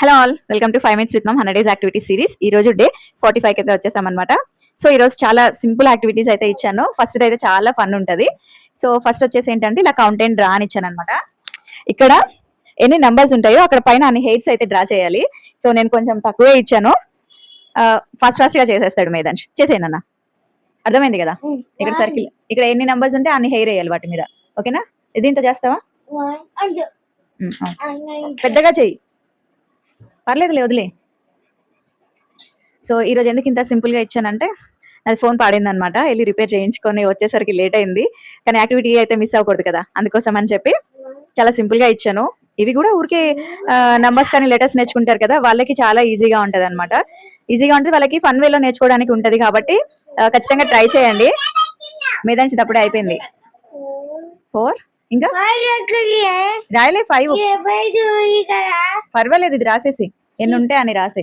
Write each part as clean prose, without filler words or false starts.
Hello all, welcome to 5 minutes with mom 100 days activity series. ఈ రోజు day 45 అయితే వచ్చేసాం అనమాట. సో ఈ రోజు చాలా సింపుల్ యాక్టివిటీస్ అయితే ఇచ్చాను. ఫస్ట్ అయితే చాలా ఫన్ ఉంటది. సో ఫస్ట్ వచ్చేసి ఏంటంటే ఇలా కౌంటెంట్ డ్రా అని ఇచ్చాను అనమాట. ఇక్కడ ఎన్ని నంబర్స్ ఉంటాయో అక్కడ పైన అన్ని హెయిర్స్ అయితే డ్రా చేయాలి. సో నేను కొంచెం తక్కువే ఇచ్చాను. ఫాస్ట్ గా చేసేస్తాడు మేధాంశ్. చేసేయండి అన్న, అర్థమైంది కదా. ఇక్కడ సర్కిల్, ఇక్కడ ఎన్ని నంబర్స్ ఉంటే అన్ని హెయిర్ వేయాలి వాటి మీద. ఓకేనా? దీంతో చేస్తావా? పెద్దగా చెయ్యి, పర్లేదులే, వదిలే. సో ఈరోజు ఎందుకు ఇంత సింపుల్గా ఇచ్చానంటే అది ఫోన్ పాడింది అనమాట. వెళ్ళి రిపేర్ చేయించుకొని వచ్చేసరికి లేట్ అయింది. కానీ యాక్టివిటీ అయితే మిస్ అవ్వకూడదు కదా, అందుకోసం అని చెప్పి చాలా సింపుల్గా ఇచ్చాను. ఇవి కూడా ఊరికే నంబర్స్ కానీ లెటర్స్ నేర్చుకుంటారు కదా, వాళ్ళకి చాలా ఈజీగా ఉంటుంది అనమాట. ఈజీగా ఉంటుంది, వాళ్ళకి ఫన్ వేలో నేర్చుకోవడానికి ఉంటుంది. కాబట్టి ఖచ్చితంగా ట్రై చేయండి. మేధాంశి తప్పుడే అయిపోయింది. 4 ఇంకా రాయలే. 5 పర్వాలేదు, ఇది రాసేసి ఎన్ని ఉంటే అని రాసే.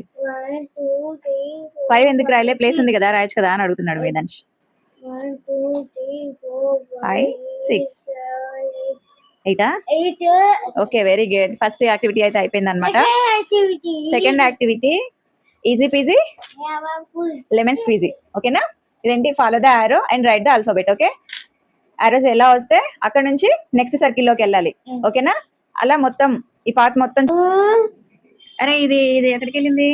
5 ఎందుకు రాయలే? ప్లేస్ ఉంది కదా, రాయొచ్చు కదా అని అడుగుతున్నాడు Vedansh. 5 6 8 okay, very good. First activity అయితే అయిపోయింది అనమాట. Second activity easy PG lemon squeezy. ఓకేనా? ఇదేంటి? ఫాలో ద ఆరో and right the alphabet. Okay, Aorus ఎలా వస్తే అక్కడ నుంచి నెక్స్ట్ సర్కిల్లోకి వెళ్ళాలి. ఓకేనా? అలా మొత్తం ఈ పార్ట్ మొత్తం. అరే ఇది ఇది ఎక్కడికి వెళ్ళింది?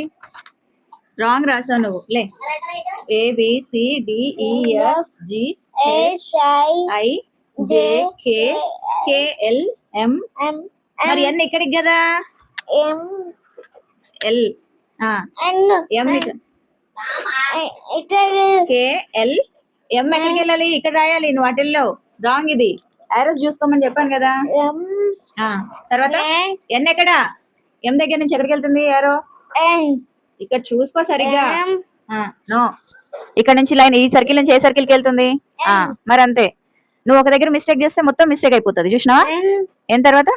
రాంగ్ రాసావు నువ్వు. లే. ABCDEFGHIJKKLM. మరి ఎన్ ఇక్కడికి కదా. ఎల్ ఎం KL ఎం ఎక్కడికి వెళ్ళాలి? ఇక్కడ రాయాలి. నువ్వు అటెల్లో రాంగ్. ఇది ఆరోస్ చూసుకోమని చెప్పాను కదా. తర్వాత ఎన్ ఎక్కడ? ఎం దగ్గర నుంచి ఎక్కడికి వెళ్తుంది ఆరో? ఇక్కడ చూసుకో సరిగ్గా. నో, ఇక్కడ నుంచి లైన్ ఈ సర్కిల్ నుంచి ఏ సర్కిల్ కి వెళ్తుంది? మరి అంతే. నువ్వు ఒక దగ్గర మిస్టేక్ చేస్తే మొత్తం మిస్టేక్ అయిపోతుంది. చూసినావా? ఏం తర్వాత?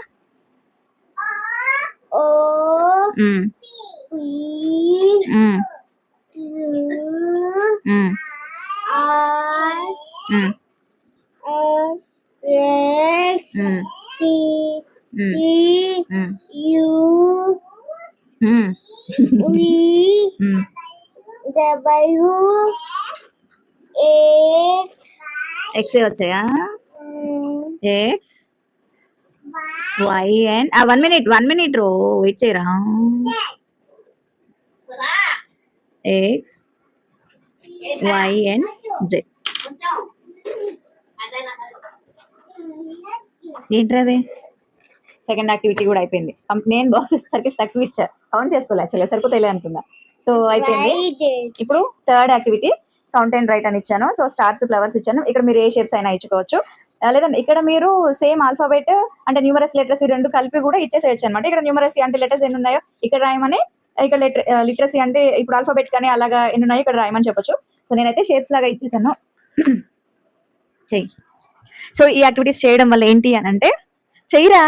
ఎక్సే వచ్చాయా? ఎక్స్ వై అండ్ 1 minute రో వెయిట్ చేయరా. X Y and Z. ఏంటది? సెకండ్ యాక్టివిటీ కూడా అయిపోయింది. నేను బాక్సెస్ సరికి తక్కువ ఇచ్చా, కౌంట్ చేసుకోలే. యాక్చువల్గా సరిపోతే అనుకున్నా. సో అయిపోయింది. ఇప్పుడు third activity count and right అని ఇచ్చాను. సో స్టార్స్, ఫ్లవర్స్ ఇచ్చాను. ఇక్కడ మీరు ఏ షేప్స్ అయినా ఇచ్చుకోవచ్చు. లేదంటే ఇక్కడ మీరు సేమ్ ఆల్ఫాబెట్ అంటే న్యూమరస్ లెటర్స్ రెండు కలిపి కూడా ఇచ్చేసేయచ్చు అనమాట. ఇక్కడ న్యూమరసీ అంటే లెటర్స్ ఎన్ని ఉన్నాయో ఇక్కడ రాయమని, ఇక్కడ లిటరసీ అంటే ఇప్పుడు ఆల్ఫాబెట్ కానీ అలాగా ఎన్ని ఉన్నాయో ఇక్కడ రాయమని చెప్పొచ్చు. సో నేనైతే షేప్స్ లాగా ఇచ్చేసాను. చెయ్యి. సో ఈ యాక్టివిటీస్ చేయడం వల్ల ఏంటి అని అంటే, చెయ్యరా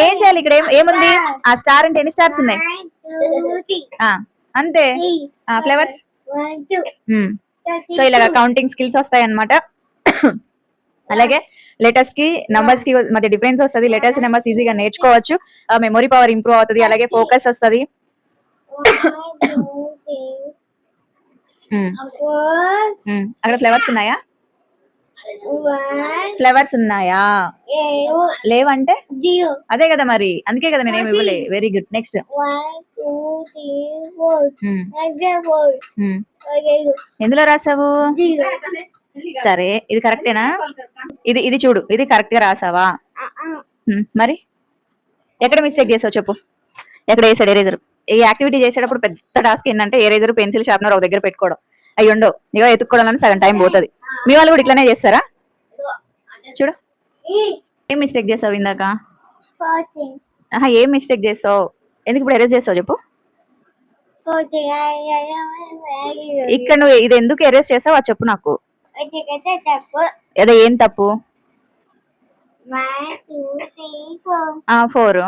ఏం చేయాలి? ఇక్కడ ఏముంది? ఆ స్టార్ అంటే ఎన్ని స్టార్స్ ఉన్నాయి? అంతే. ఫ్లవర్స్. సో ఇలాగా కౌంటింగ్ స్కిల్స్ వస్తాయి అన్నమాట. అలాగే లెటర్స్ కి నంబర్స్ కి మధ్య డిఫరెన్స్ వస్తుంది. లెటర్స్ నెంబర్స్ ఈజీగా నేర్చుకోవచ్చు. మెమొరీ పవర్ ఇంప్రూవ్ అవుతుంది. అలాగే ఫోకస్ వస్తుంది. అక్కడ ఫ్లవర్స్ ఉన్నాయా? ఫ్లవర్స్ ఉన్నాయా? లేవంటే అదే కదా మరి, అందుకే కదా నేనేమి ఇవ్వలే. Very good. నెక్స్ట్ ఎందులో రాసావు? సరే, ఇది కరెక్టేనా? ఇది చూడు, ఇది కరెక్ట్ గా రాసావా? మరి ఎక్కడ మిస్టేక్ చేసావు చెప్పు. ఎక్కడ వేసాడు ఎరేజర్? ఈ యాక్టివిటీ చేసేటప్పుడు పెద్ద టాస్క్ ఏంటంటే ఎరేజర్, పెన్సిల్, షార్ప్నర్ ఒక దగ్గర పెట్టుకోవడం. అవి ఉండవు. ఇగో ఎత్తుక్కోవడానికి సగం టైం పోతుంది. మీ వాళ్ళు కూడా ఇట్లానే చేస్తారా? చూడు, ఏం మిస్టేక్ చేసావు ఇందాక? ఏం మిస్టేక్ చేసావు? ఎందుకు ఇప్పుడు ఎరేజ్ చేసావు చెప్పు. ఇక్కడ నువ్వు ఇది ఎందుకు ఎరేజ్ చేసావు అది చెప్పు నాకు. అదే ఏం తప్పు? 4.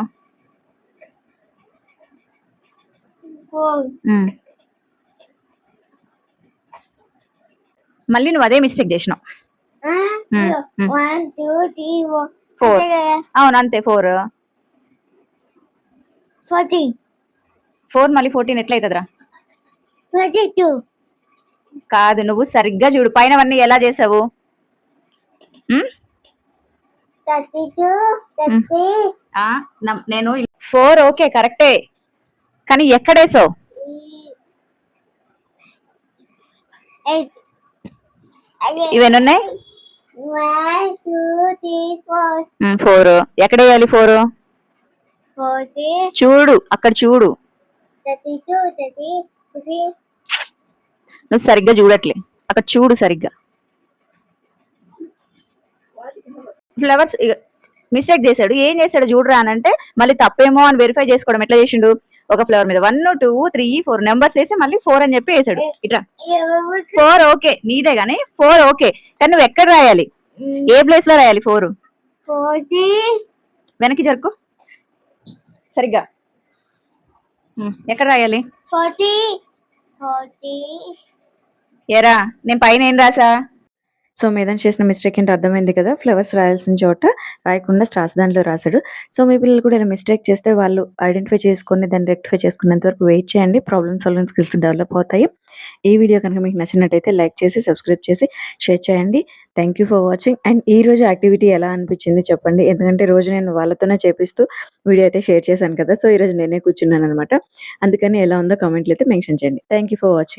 మళ్ళీ నువ్వు అదే మిస్టేక్ చేసినావు. 1 2 3 4 అవును అంతే 4 14 4 మళ్ళీ 14 ఎట్లా అవుతుందిరా? కాదు, నువ్వు సరిగ్గా చూడు పైనవన్నీ ఎలా చేసావు. నేను 4 ఓకే కరెక్టే, కానీ ఎక్కడేసావు? ఇవన్నీ ఉన్నాయి. 4 ఎక్కడ వేయాలి? 4 చూడు, అక్కడ చూడు. నువ్వు సరిగ్గా చూడట్లే, అక్కడ చూడు సరిగ్గా. ఫ్లవర్స్ మిస్టేక్ చేశాడు. ఏం చేశాడు చూడరా అని అంటే మళ్ళీ తప్పేమో అని వెరిఫై చేసుకోవడం ఎట్లా చేసిండు? ఒక ఫ్లవర్ మీద 1 2 3 4 నెంబర్స్ వేసి మళ్ళీ 4 అని చెప్పి వేసాడు. ఇట్లా 4 ఓకే నీదే గానీ 4 ఓకే, కానీ నువ్వు ఎక్కడ రాయాలి? ఏ ప్లేస్ లో రాయాలి? 4 వెనక్కి జరుపు సరిగ్గా. ఎక్కడ రాయాలి? ఏరా నేను పైన ఏం రాసా? సో మేధన్ చేసిన మిస్టేక్ ఏంటో అర్థమైంది కదా. ఫ్లవర్స్ రాయాల్సిన చోట రాయకుండా స్టార్స్ దాంట్లో రాశాడు. సో మీ పిల్లలు కూడా ఇలా మిస్టేక్ చేస్తే వాళ్ళు ఐడెంటిఫై చేసుకొని దాన్ని రెక్టిఫై చేసుకునేంత వరకు వెయిట్ చేయండి. ప్రాబ్లమ్ సాల్వింగ్ స్కిల్స్ డెవలప్ అవుతాయి. ఈ వీడియో కనుక మీకు నచ్చినట్టయితే లైక్ చేసి సబ్స్క్రైబ్ చేసి షేర్ చేయండి. Thank you for watching. And ఈ రోజు యాక్టివిటీ ఎలా అనిపించింది చెప్పండి, ఎందుకంటే రోజు నేను వాళ్ళతోనే చేపిస్తూ వీడియో అయితే షేర్ చేశాను కదా. సో ఈరోజు నేనే కూర్చున్నాను అనమాట. అందుకని ఎలా ఉందో కామెంట్లు అయితే మెన్షన్ చేయండి. Thank you for watching.